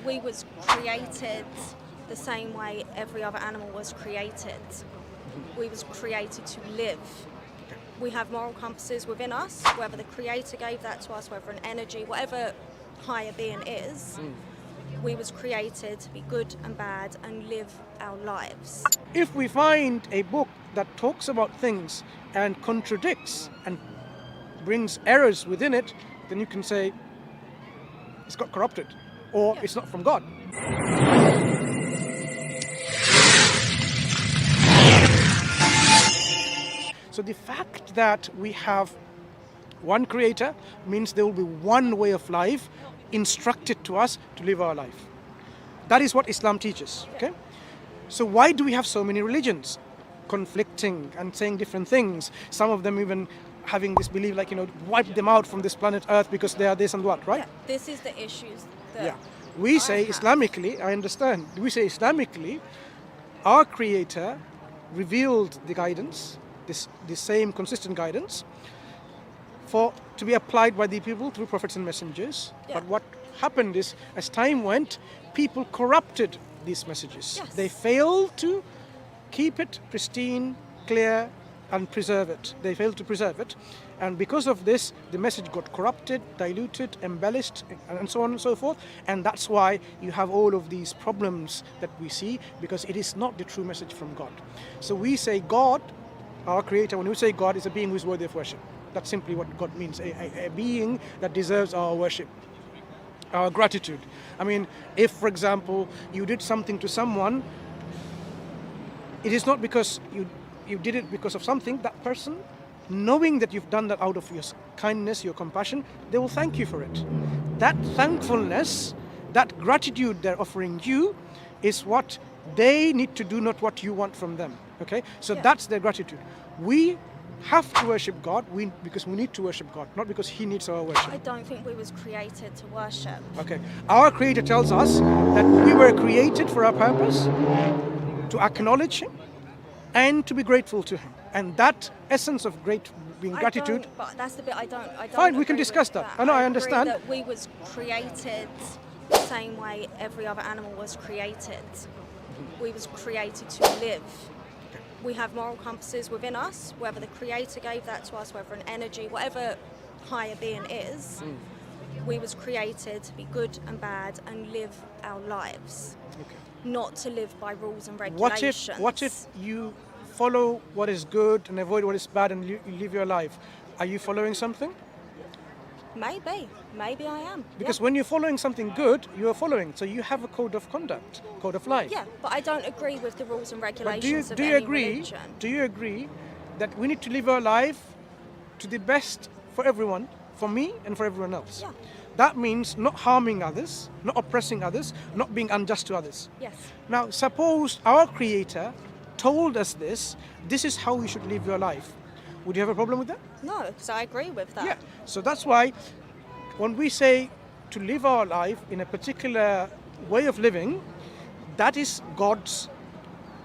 we was created the same way every other animal was created. We was created to live. We have moral compasses within us, whether the Creator gave that to us, whether an energy, whatever higher being is. We was created to be good and bad and live our lives. If we find a book that talks about things and contradicts and brings errors within it, then you can say it's got corrupted or it's not from God. So the fact that we have one Creator means there will be one way of life instructed to us to live our life. That is what Islam teaches. Okay? So why do we have so many religions conflicting and saying different things? Some of them even having this belief like, wipe them out from this planet Earth because they are this and what, right? Yeah, this is the issues that we say Islamically, I understand, we say Islamically, our Creator revealed the guidance, the same consistent guidance, to be applied by the people through prophets and messengers. Yeah. But what happened is, as time went, people corrupted these messages. Yes. They failed to keep it pristine, clear, and preserve it. They failed to preserve it. And because of this, the message got corrupted, diluted, embellished, and so on and so forth. And that's why you have all of these problems that we see, because it is not the true message from God. So we say God, our Creator, when we say God, is a being who is worthy of worship. That's simply what God means, a being that deserves our worship, our gratitude. I mean, if, for example, you did something to someone, it is not because you did it because of something. That person, knowing that you've done that out of your kindness, your compassion, they will thank you for it. That thankfulness, that gratitude they're offering you is what they need to do, not what you want from them. Okay? So that's their gratitude. We have to worship God because we need to worship God, not because He needs our worship. I don't think we was created to worship. Okay. Our Creator tells us that we were created for a purpose, to acknowledge Him and to be grateful to Him. And that essence of being gratitude. But that's the bit I don't. Fine, we can discuss that. I know, I understand. Agree that we was created the same way every other animal was created. We was created to live. We have moral compasses within us, whether the Creator gave that to us, whether an energy, whatever higher being is. We was created to be good and bad and live our lives, not to live by rules and regulations. What if you follow what is good and avoid what is bad and you live your life? Are you following something? Maybe I am. Because when you're following something good, you are following. So you have a code of conduct, code of life. Yeah, but I don't agree with the rules and regulations do you of any agree? religion. Do you agree that we need to live our life to the best for everyone, for me and for everyone else? Yeah. That means not harming others, not oppressing others, not being unjust to others. Yes. Now, suppose our Creator told us this is how we should live your life. Would you have a problem with that? No, because I agree with that. Yeah. So that's why when we say to live our life in a particular way of living, that is God's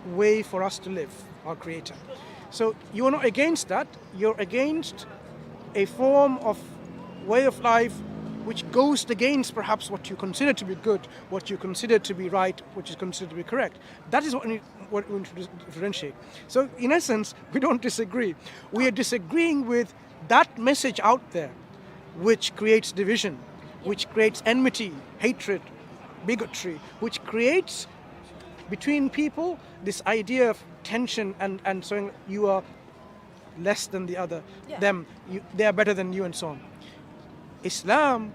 way for us to live, our Creator. So you're not against that, you're against a form of way of life which goes against perhaps what you consider to be good, what you consider to be right, what you consider to be correct. That is what we need to differentiate. So in essence, we don't disagree. We are disagreeing with that message out there which creates division, which creates enmity, hatred, bigotry, which creates between people this idea of tension and saying you are less than the other, they are better than you and so on. Islam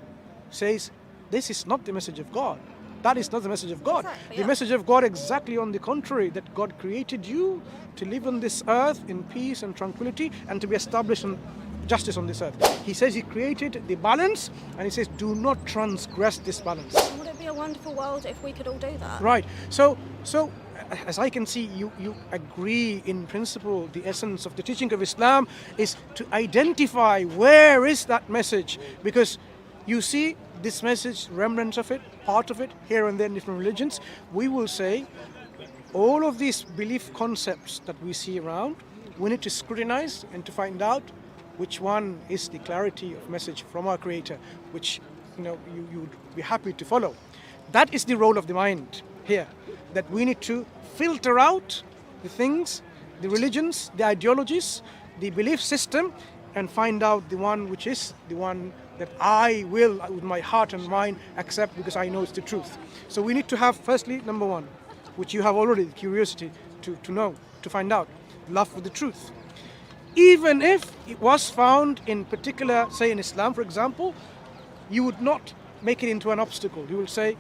says this is not the message of God. That is not the message of God. Exactly, the message of God exactly on the contrary, that God created you to live on this earth in peace and tranquility and to be established in justice on this earth. He says He created the balance and He says do not transgress this balance. Would it be a wonderful world if we could all do that? Right. So as I can see, you agree in principle the essence of the teaching of Islam is to identify where is that message, because you see this message, remnants of it, part of it, here and there in different religions. We will say all of these belief concepts that we see around, we need to scrutinize and to find out which one is the clarity of message from our Creator, which you would be happy to follow. that is the role of the mind here, that we need to filter out the things, the religions, the ideologies, the belief system, and find out the one which is the one that I will, with my heart and mind, accept because I know it's the truth. So we need to have, firstly, number one, which you have already, the curiosity to know, to find out, love for the truth. Even if it was found in particular, say in Islam, for example, you would not make it into an obstacle. You will say,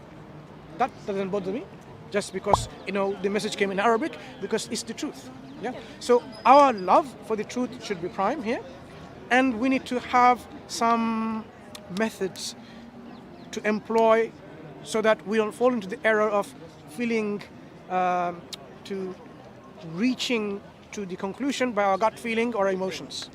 that doesn't bother me, just because, the message came in Arabic, because it's the truth. Yeah. So our love for the truth should be prime here, and we need to have some methods to employ so that we don't fall into the error of feeling to reaching to the conclusion by our gut feeling or emotions.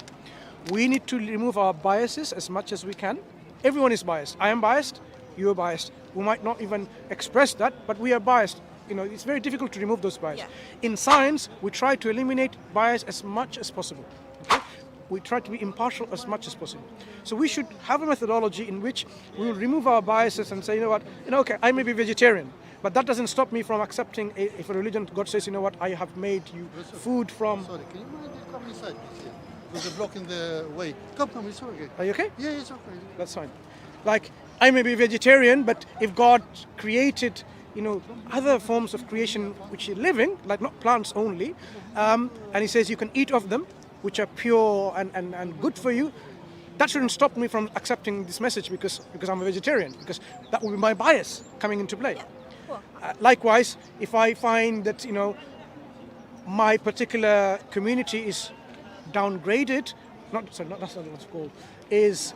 We need to remove our biases as much as we can. Everyone is biased. I am biased, you are biased. We might not even express that, but we are biased. It's very difficult to remove those biases. Yeah. In science, we try to eliminate bias as much as possible. Okay? We try to be impartial as much as possible. So we should have a methodology in which we will remove our biases and say, okay, I may be vegetarian, but that doesn't stop me from accepting if a religion, God says, I have made you food from... Sorry, can you come inside, please? There's a block in the way. Come, it's okay. Are you okay? Yeah, it's okay. That's fine. Like, I may be vegetarian, but if God created, other forms of creation which are living, like not plants only, and He says you can eat of them, which are pure and good for you, that shouldn't stop me from accepting this message because I'm a vegetarian, because that will be my bias coming into play. Likewise, if I find that, my particular community is downgraded, that's not what it's called, is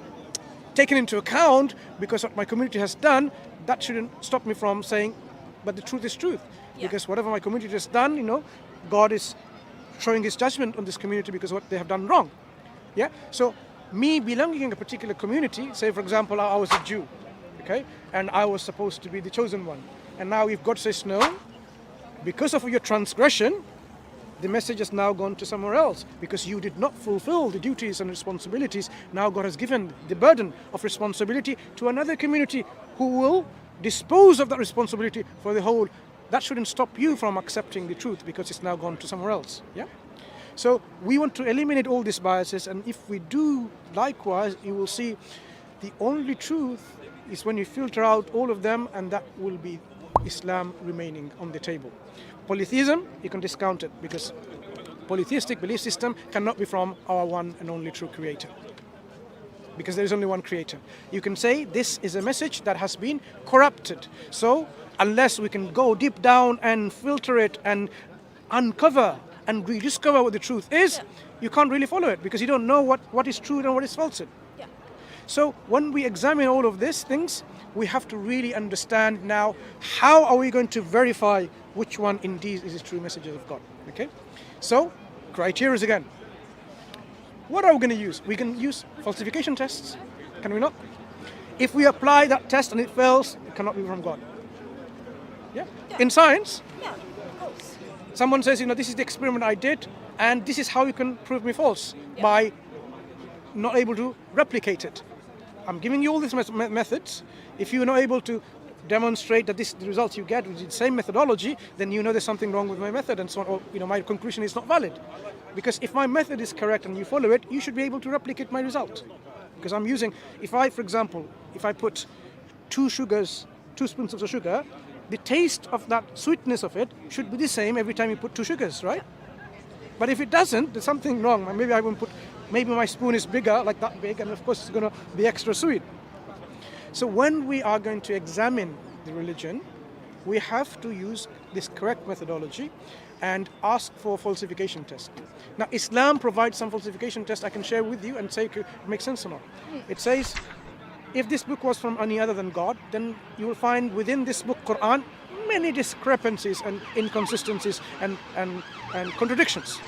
taken into account because what my community has done, that shouldn't stop me from saying, but the truth is truth. Yeah. Because whatever my community has done, God is showing His judgment on this community because what they have done wrong. Yeah. So me belonging in a particular community, say for example, I was a Jew, okay, and I was supposed to be the chosen one, and now if God says no, because of your transgression, the message has now gone to somewhere else because you did not fulfill the duties and responsibilities. Now God has given the burden of responsibility to another community who will dispose of that responsibility for the whole. That shouldn't stop you from accepting the truth because it's now gone to somewhere else. Yeah. So we want to eliminate all these biases, and if we do likewise, you will see the only truth is when you filter out all of them, and that will be Islam remaining on the table. Polytheism, you can discount it because polytheistic belief system cannot be from our one and only true creator, because there is only one creator. You can say this is a message that has been corrupted. So unless we can go deep down and filter it and uncover and rediscover what the truth is, you can't really follow it because you don't know what is true and what is falsehood. Yeah. So when we examine all of these things, we have to really understand now how are we going to verify which one indeed is the true messages of God. Okay? So, criteria again. What are we going to use? We can use falsification tests, can we not? If we apply that test and it fails, it cannot be from God. Yeah? In science, of course. Someone says, this is the experiment I did, and this is how you can prove me false by not able to replicate it. I'm giving you all these methods. If you're not able to demonstrate that the results you get with the same methodology, then there's something wrong with my method and so on, or my conclusion is not valid. Because if my method is correct and you follow it, you should be able to replicate my result. Because I'm using, for example, if I put 2 spoons of sugar, the taste of that sweetness of it should be the same every time you put 2 sugars, right? But if it doesn't, there's something wrong. Maybe my spoon is bigger, like that big, and of course it's going to be extra sweet. So when we are going to examine the religion, we have to use this correct methodology and ask for falsification test. Now Islam provides some falsification test I can share with you and say it makes sense or not. It says, if this book was from any other than God, then you will find within this book, Quran, many discrepancies and inconsistencies and contradictions.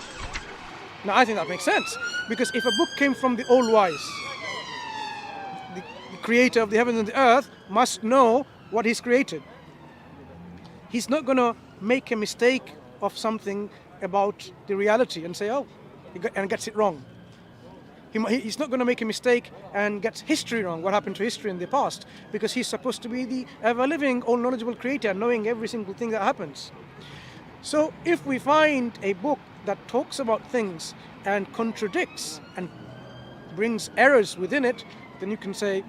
Now I think that makes sense, because if a book came from the All-Wise, the creator of the heavens and the earth must know what he's created. He's not going to make a mistake of something about the reality and say, and gets it wrong. He's not going to make a mistake and get history wrong, what happened to history in the past, because he's supposed to be the ever-living, all-knowledgeable creator, knowing every single thing that happens. So if we find a book that talks about things and contradicts and brings errors within it, then you can say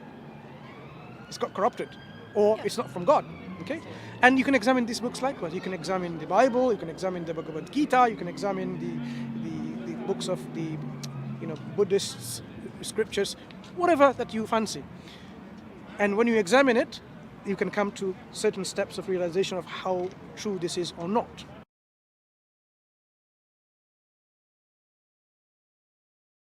it's got corrupted, or it's not from God. Okay? And you can examine these books likewise. You can examine the Bible, you can examine the Bhagavad Gita, you can examine the books of the Buddhist scriptures, whatever that you fancy. And when you examine it, you can come to certain steps of realization of how true this is or not.